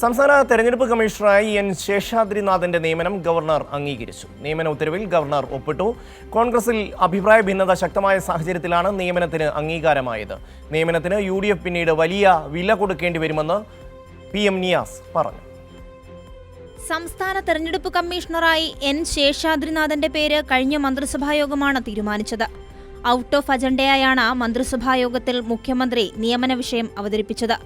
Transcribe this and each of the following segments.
സംസ്ഥാന തെരഞ്ഞെടുപ്പ് കമ്മീഷണറായി എൻ ശേഷാദ്രിനാഥിന്റെ നിയമനം ഗവർണർ അംഗീകരിച്ചു. നിയമന ഉത്തരവിൽ ഗവർണർ ഒപ്പിട്ടു. കോൺഗ്രസിൽ അഭിപ്രായ ഭിന്നത ശക്തമായ സാഹചര്യത്തിലാണ് നിയമനത്തിന് അംഗീകാരമായത്. നിയമനത്തിന് UDF പിന്നീട് വലിയ വില കൊടുക്കേണ്ടി വരുമെന്ന് PM നിയാസ് പറഞ്ഞു. സംസ്ഥാന തെരഞ്ഞെടുപ്പ് കമ്മീഷണറായി എൻ ശേഷാദ്രിനാഥന്റെ പേര് കഴിഞ്ഞ മന്ത്രിസഭായോഗമാണ് തീരുമാനിച്ചത്. ഔട്ട് ഓഫ് അജണ്ടയായാണ് മന്ത്രിസഭായോഗത്തിൽ മുഖ്യമന്ത്രി നിയമന വിഷയം അവതരിപ്പിച്ചത്.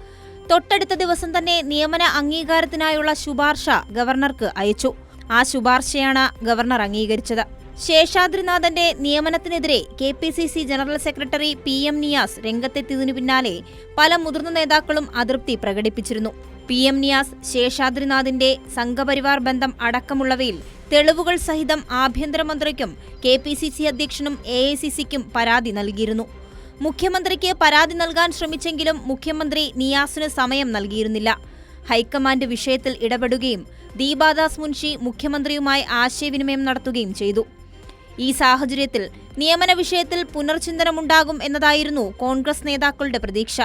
തൊട്ടടുത്ത ദിവസം തന്നെ നിയമന അംഗീകാരത്തിനായുള്ള ശുപാർശ ഗവർണർക്ക് അയച്ചു. ആ ശുപാർശയാണ് ഗവർണർ അംഗീകരിച്ചത്. ശേഷാദ്രിനാഥന്റെ നിയമനത്തിനെതിരെ KPCC general secretary PM Niyas രംഗത്തെത്തിയതിനു പിന്നാലെ പല മുതിർന്ന നേതാക്കളും അതൃപ്തി പ്രകടിപ്പിച്ചിരുന്നു. PM നിയാസ് ശേഷാദ്രിനാഥിന്റെ സംഘപരിവാർ ബന്ധം അടക്കമുള്ളവയിൽ തെളിവുകൾ സഹിതം ആഭ്യന്തരമന്ത്രിക്കും KPCC അധ്യക്ഷനും AICCക്കും പരാതി നൽകിയിരുന്നു. മുഖ്യമന്ത്രിക്ക് പരാതി നൽകാൻ ശ്രമിച്ചെങ്കിലും മുഖ്യമന്ത്രി നിയാസിന് സമയം നൽകിയിരുന്നില്ല. ഹൈക്കമാൻഡ് വിഷയത്തിൽ ഇടപെടുകയും ദീപാദാസ് മുൻഷി മുഖ്യമന്ത്രിയുമായി ആശയവിനിമയം നടത്തുകയും ചെയ്തു. ഈ സാഹചര്യത്തിൽ നിയമന വിഷയത്തിൽ പുനർചിന്തനമുണ്ടാകും എന്നതായിരുന്നു കോൺഗ്രസ് നേതാക്കളുടെ പ്രതീക്ഷ.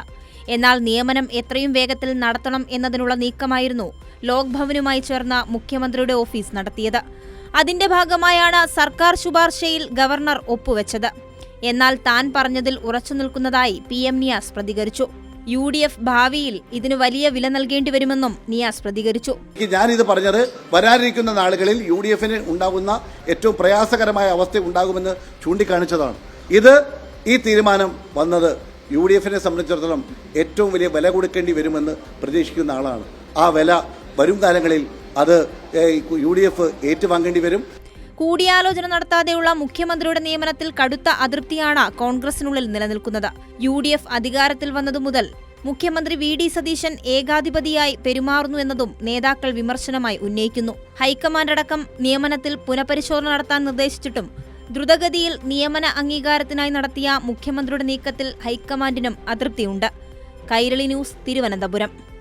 എന്നാൽ നിയമനം എത്രയും വേഗത്തിൽ നടത്തണം എന്നതിനുള്ള നീക്കമായിരുന്നു ലോക് ഭവനുമായി ചേർന്ന മുഖ്യമന്ത്രിയുടെ ഓഫീസ് നടത്തിയത്. അതിന്റെ ഭാഗമായാണ് സർക്കാർ ശുപാർശയിൽ ഗവർണർ ഒപ്പുവെച്ചത്. എന്നാൽ താൻ പറഞ്ഞതിൽ ഉറച്ചു നിൽക്കുന്നതായി PM നിയാസ് പ്രതികരിച്ചു. UDF ഭാവിയിൽ ഇതിന് വലിയ വില നൽകേണ്ടി വരുമെന്നും നിയാസ് പ്രതികരിച്ചു. ഞാനിത് പറഞ്ഞത് വരാനിരിക്കുന്ന നാളുകളിൽ UDFന് ഉണ്ടാകുന്ന ഏറ്റവും പ്രയാസകരമായ അവസ്ഥ ഉണ്ടാകുമെന്ന് ചൂണ്ടിക്കാണിച്ചതാണ്. ഈ തീരുമാനം വന്നത് UDFനെ സംബന്ധിച്ചിടത്തോളം ഏറ്റവും വലിയ വില കൊടുക്കേണ്ടി വരുമെന്ന് പ്രതീക്ഷിക്കുന്ന ആളാണ്. ആ വില വരും കാലങ്ങളിൽ അത് UDF ഏറ്റുവാങ്ങേണ്ടി വരും. കൂടിയാലോചന നടത്താതെയുള്ള മുഖ്യമന്ത്രിയുടെ നിയമനത്തിൽ കടുത്ത അതൃപ്തിയാണ് കോൺഗ്രസിനുള്ളിൽ നിലനിൽക്കുന്നത്. UDF അധികാരത്തിൽ വന്നതു മുതൽ മുഖ്യമന്ത്രി VD സതീശൻ ഏകാധിപതിയായി പെരുമാറുന്നു എന്നതും നേതാക്കൾ വിമർശനമായി ഉന്നയിക്കുന്നു. ഹൈക്കമാൻഡ് അടക്കം നിയമനത്തിൽ പുനഃപരിശോധന നടത്താൻ നിർദ്ദേശിച്ചിട്ടും ദ്രുതഗതിയിൽ നിയമന അംഗീകാരത്തിനായി നടത്തിയ മുഖ്യമന്ത്രിയുടെ നീക്കത്തിൽ ഹൈക്കമാൻഡിനും അതൃപ്തിയുണ്ട്. കൈരളി ന്യൂസ്, തിരുവനന്തപുരം.